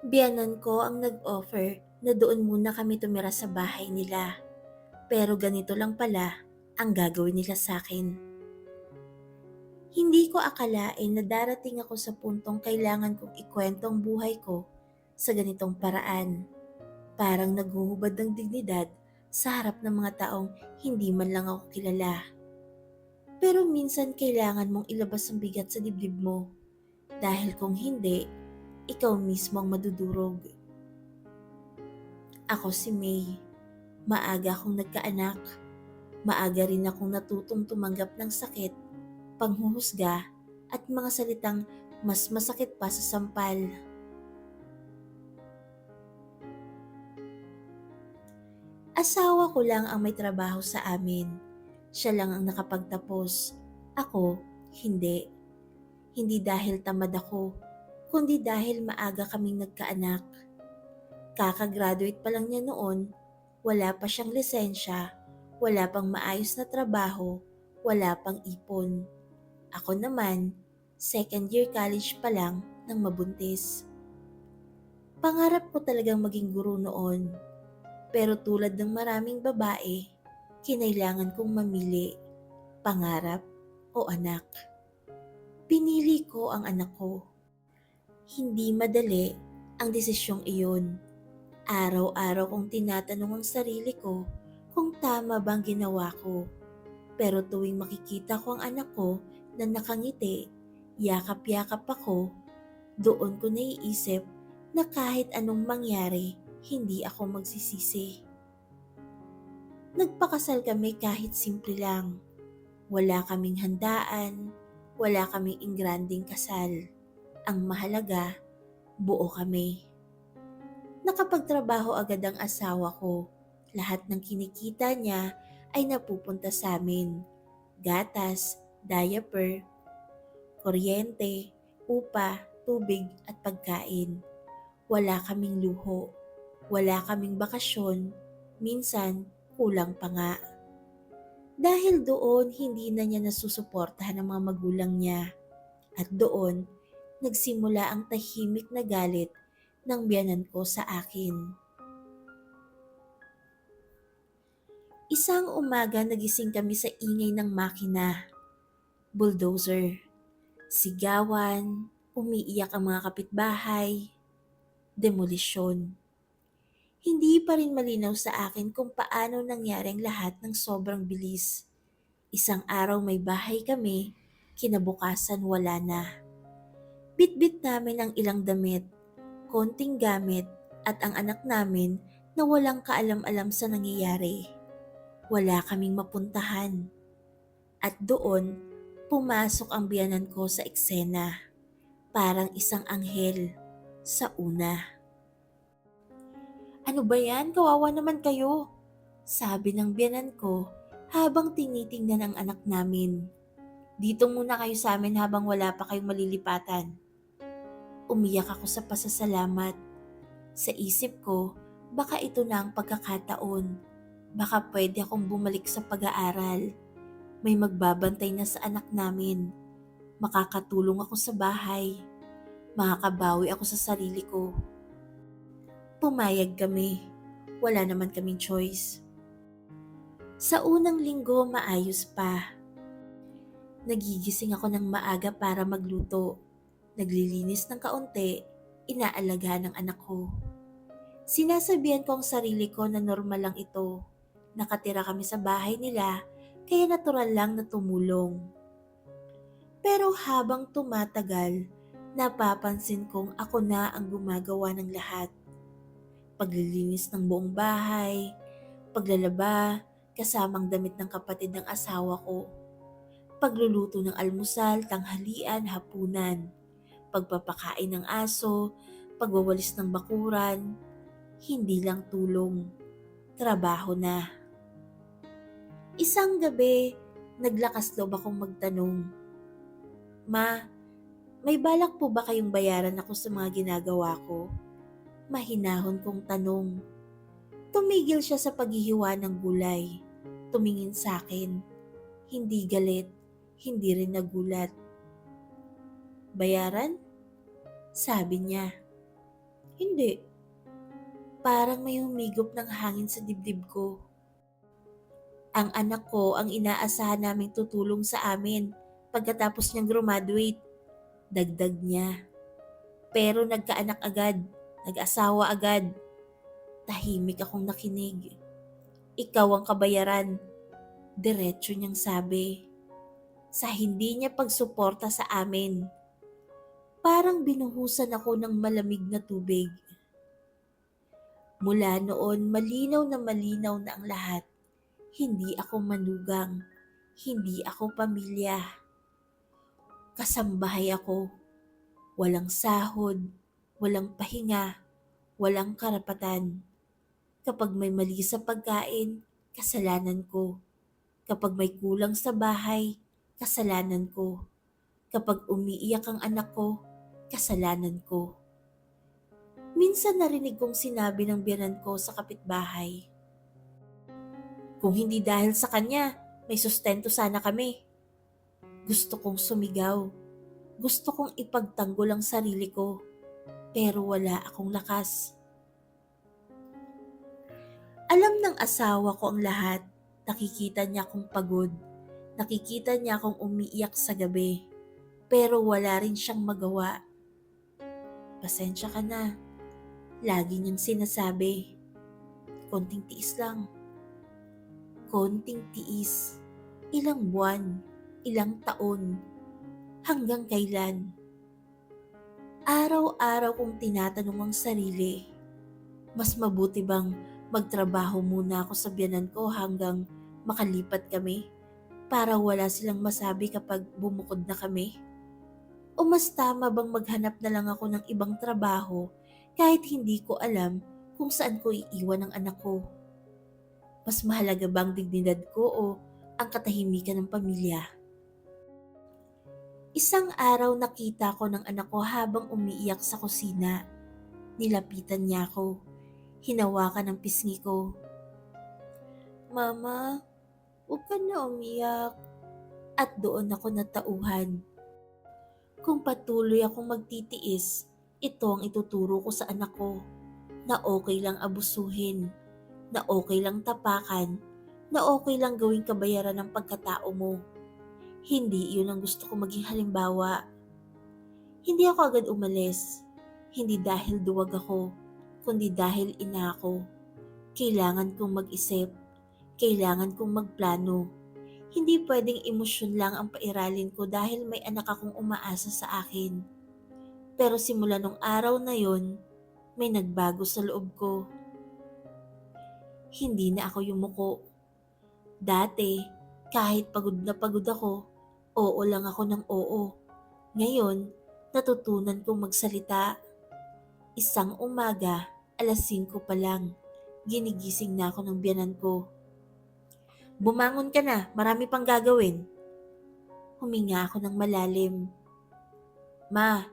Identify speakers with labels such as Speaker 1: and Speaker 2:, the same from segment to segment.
Speaker 1: Biyenan ko ang nag-offer na doon muna kami tumira sa bahay nila. Pero ganito lang pala ang gagawin nila sa akin. Hindi ko akalain na darating ako sa puntong kailangan kong ikwento ang buhay ko sa ganitong paraan. Parang naghuhubad ng dignidad sa harap ng mga taong hindi man lang ako kilala. Pero minsan kailangan mong ilabas ang bigat sa dibdib mo dahil kung hindi, ikaw mismo ang madudurog. Ako si May. Maaga akong nagkaanak. Maaga rin akong natutong tumanggap ng sakit, panghuhusga at mga salitang mas masakit pa sa sampal. Asawa ko lang ang may trabaho sa amin. Siya lang ang nakapagtapos. Ako, hindi. Hindi dahil tamad ako, kundi dahil maaga kaming nagkaanak. Kakagraduate pa lang niya noon, wala pa siyang lisensya, wala pang maayos na trabaho, wala pang ipon. Ako naman, second year college pa lang nang mabuntis. Pangarap ko talagang maging guro noon. Pero tulad ng maraming babae, kinailangan kong mamili, pangarap o anak. Pinili ko ang anak ko. Hindi madali ang desisyong iyon. Araw-araw kong tinatanong ang sarili ko kung tama bang ginawa ko. Pero tuwing makikita ko ang anak ko na nakangiti, yakap-yakap ako, doon ko naiisip na kahit anong mangyari, hindi ako magsisisi. Nagpakasal kami kahit simple lang. Wala kaming handaan, wala kaming ingranding kasal. Ang mahalaga, buo kami. Nakapagtrabaho agad ang asawa ko. Lahat ng kinikita niya ay napupunta sa amin. Gatas, diaper, kuryente, upa, tubig at pagkain. Wala kaming luho. Wala kaming bakasyon. Minsan, kulang pa nga. Dahil doon, hindi na niya nasusuportahan ang mga magulang niya. At doon, nagsimula ang tahimik na galit ng biyanan ko sa akin. Isang umaga nagising kami sa ingay ng makina, bulldozer, sigawan, umiiyak ang mga kapitbahay, demolisyon. Hindi pa rin malinaw sa akin kung paano nangyari ang lahat ng sobrang bilis. Isang araw may bahay kami, kinabukasan wala na. Bitbit namin ang ilang damit, konting gamit at ang anak namin na walang kaalam-alam sa nangyayari. Wala kaming mapuntahan. At doon, pumasok ang biyanan ko sa eksena. Parang isang anghel sa una. "Ano ba yan? Kawawa naman kayo," sabi ng biyanan ko habang tinitingnan ang anak namin. "Dito muna kayo sa amin habang wala pa kayong malilipatan." Umiyak ako sa pasasalamat. Sa isip ko, baka ito na ang pagkakataon. Baka pwede akong bumalik sa pag-aaral. May magbabantay na sa anak namin. Makakatulong ako sa bahay. Makakabawi ako sa sarili ko. Pumayag kami. Wala naman kaming choice. Sa unang linggo, maayos pa. Nagigising ako ng maaga para magluto. Naglilinis ng kaunti, inaalagaan ng anak ko. Sinasabihan ko ang sarili ko na normal lang ito. Nakatira kami sa bahay nila, kaya natural lang na tumulong. Pero habang tumatagal, napapansin kong ako na ang gumagawa ng lahat. Paglilinis ng buong bahay, paglalaba, kasamang damit ng kapatid ng asawa ko, pagluluto ng almusal, tanghalian, hapunan, pagpapakain ng aso, pagwawalis ng bakuran, hindi lang tulong, trabaho na. Isang gabi, naglakas loob akong magtanong, "Ma, may balak po ba kayong bayaran ako sa mga ginagawa ko?" Mahinahon kong tanong. Tumigil siya sa paghihiwa ng gulay. Tumingin sa akin. Hindi galit, hindi rin nagulat. "Bayaran?" sabi niya. Hindi, parang may humigop ng hangin sa dibdib ko. Ang anak ko ang inaasahan naming tutulong sa amin pagkatapos niyang graduate, dagdag niya. Pero nagkaanak agad, nag-asawa agad. Tahimik akong nakinig. Ikaw ang kabayaran, diretso niyang sabi. Sa hindi niya pagsuporta sa amin, parang binuhusan ako ng malamig na tubig. Mula noon, malinaw na ang lahat. Hindi ako manugang, hindi ako pamilya. Kasambahay ako, walang sahod, walang pahinga, walang karapatan. Kapag may mali sa pagkain, kasalanan ko. Kapag may kulang sa bahay, kasalanan ko. Kapag umiiyak ang anak ko, kasalanan ko. Minsan narinig kong sinabi ng biyanan ko sa kapitbahay, kung hindi dahil sa kanya, may sustento sana kami. Gusto kong sumigaw. Gusto kong ipagtanggol ang sarili ko, pero wala akong lakas. Alam ng asawa ko ang lahat. Nakikita niya akong pagod. Nakikita niya akong umiiyak sa gabi. Pero wala rin siyang magawa. Pasensya ka na. Lagi niyang sinasabi. Konting tiis lang. Konting tiis. Ilang buwan. Ilang taon. Hanggang kailan? Araw-araw kong tinatanong ang sarili. Mas mabuti bang magtrabaho muna ako sa biyanan ko hanggang makalipat kami para wala silang masabi kapag bumukod na kami? O mas tama bang maghanap na lang ako ng ibang trabaho kahit hindi ko alam kung saan ko iiwan ang anak ko? Mas mahalaga bang dignidad ko o ang katahimikan ng pamilya? Isang araw nakita ko ng anak ko habang umiiyak sa kusina. Nilapitan niya ako. Hinawakan ang pisngi ko. Mama, huwag ka na umiyak. At doon ako natauhan. Kung patuloy akong magtitiis, ito ang ituturo ko sa anak ko. Na okay lang abusuhin. Na okay lang tapakan. Na okay lang gawing kabayaran ng pagkatao mo. Hindi iyon ang gusto ko maging halimbawa. Hindi ako agad umalis. Hindi dahil duwag ako, kundi dahil ina ako. Kailangan kong mag-isip. Kailangan kong magplano. Hindi pwedeng emosyon lang ang pairalin ko dahil may anak akong umaasa sa akin. Pero simula nung araw na yon, may nagbago sa loob ko. Hindi na ako yumuko. Dati, kahit pagod na pagod ako, oo lang ako ng oo. Ngayon, natutunan kong magsalita. Isang umaga, 5:00 pa lang, ginigising na ako ng biyanan ko. Bumangon ka na, marami pang gagawin. Huminga ako ng malalim. Ma,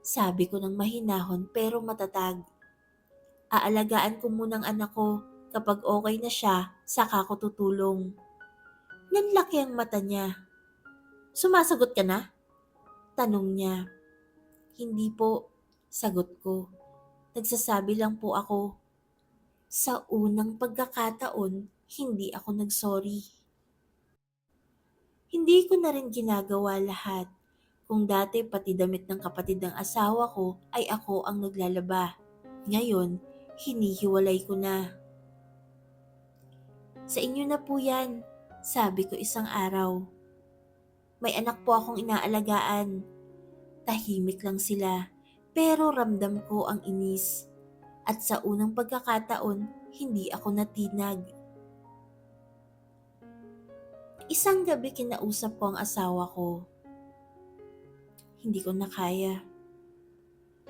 Speaker 1: sabi ko ng mahinahon pero matatag. Aalagaan ko munang anak ko, kapag okay na siya, saka ko tutulong. Nanlaki ang mata niya. Sumasagot ka na? Tanong niya. Hindi po, sagot ko. Nagsasabi lang po ako. Sa unang pagkakataon, hindi ako nagsorry. Hindi ko na rin ginagawa lahat. Kung dati pati damit ng kapatid ng asawa ko ay ako ang naglalaba. Ngayon, hinihiwalay ko na. Sa inyo na po yan, sabi ko isang araw. May anak po akong inaalagaan. Tahimik lang sila, pero ramdam ko ang inis. At sa unang pagkakataon, hindi ako natinag. Isang gabi kinausap ko ang asawa ko. Hindi ko na kaya.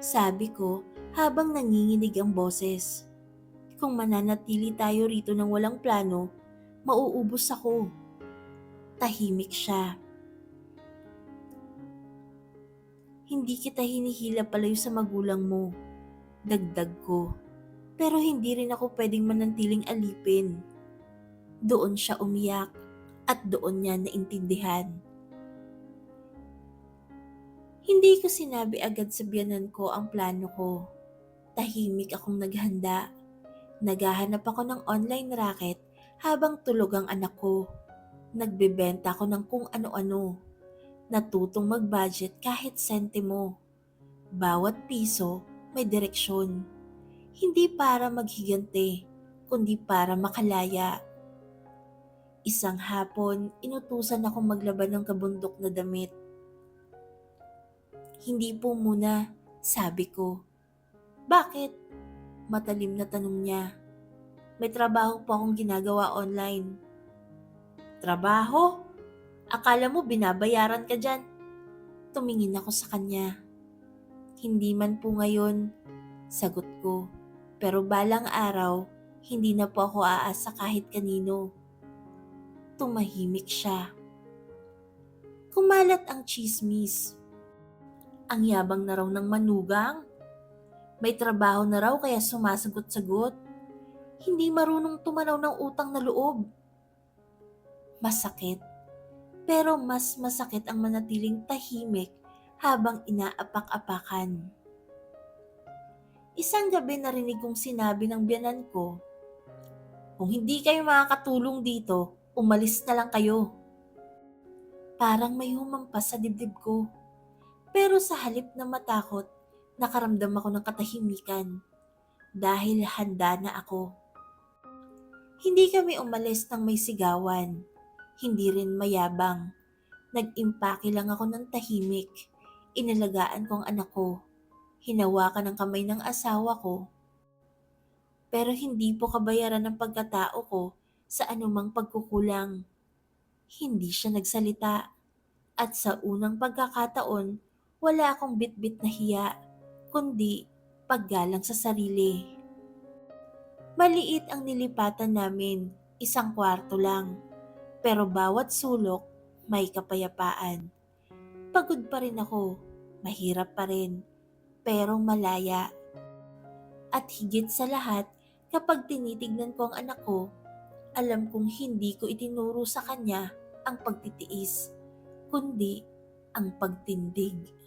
Speaker 1: Sabi ko habang nanginginig ang boses. Kung mananatili tayo rito ng walang plano, mauubos ako. Tahimik siya. Hindi kita hinihila palayo sa magulang mo. Dagdag ko. Pero hindi rin ako pwedeng manantiling alipin. Doon siya umiyak at doon niya naintindihan. Hindi ko sinabi agad sa biyanan ko ang plano ko. Tahimik akong naghanda. Naghahanap ako ng online racket habang tulog ang anak ko. Nagbebenta ako ng kung ano-ano. Natutong mag-budget kahit sentimo. Bawat piso may direksyon. Hindi para maghigante, kundi para makalaya. Isang hapon, inutusan akong maglaban ng kabundok na damit. Hindi po muna, sabi ko. Bakit? Matalim na tanong niya. May trabaho po akong ginagawa online. Trabaho? Akala mo binabayaran ka dyan? Tumingin ako sa kanya. Hindi man po ngayon, sagot ko. Pero balang araw, hindi na po ako aasa kahit kanino. Tumahimik siya. Kumalat ang tsismis. Ang yabang na raw ng manugang. May trabaho na raw kaya sumasagot-sagot. Hindi marunong tumanaw ng utang na loob. Masakit. Pero mas masakit ang manatiling tahimik habang inaapak-apakan. Isang gabi narinig kong sinabi ng biyanan ko, kung hindi kayo makakatulong dito, umalis na lang kayo. Parang may humampas sa dibdib ko. Pero sa halip na matakot, nakaramdam ako ng katahimikan dahil handa na ako. Hindi kami umalis ng may sigawan, hindi rin mayabang. Nag-impake lang ako ng tahimik. Inalagaan ko ang anak ko. Hinawakan ang kamay ng asawa ko. Pero hindi po kabayaran ng pagkatao ko sa anumang pagkukulang. Hindi siya nagsalita. At sa unang pagkakataon, wala akong bitbit na hiya, kundi paggalang sa sarili. Maliit ang nilipatan namin, isang kwarto lang. Pero bawat sulok, may kapayapaan. Pagod pa rin ako, mahirap pa rin, pero malaya. At higit sa lahat, kapag tinitignan ko ang anak ko, alam kong hindi ko itinuro sa kanya ang pagtitiis, kundi ang pagtindig.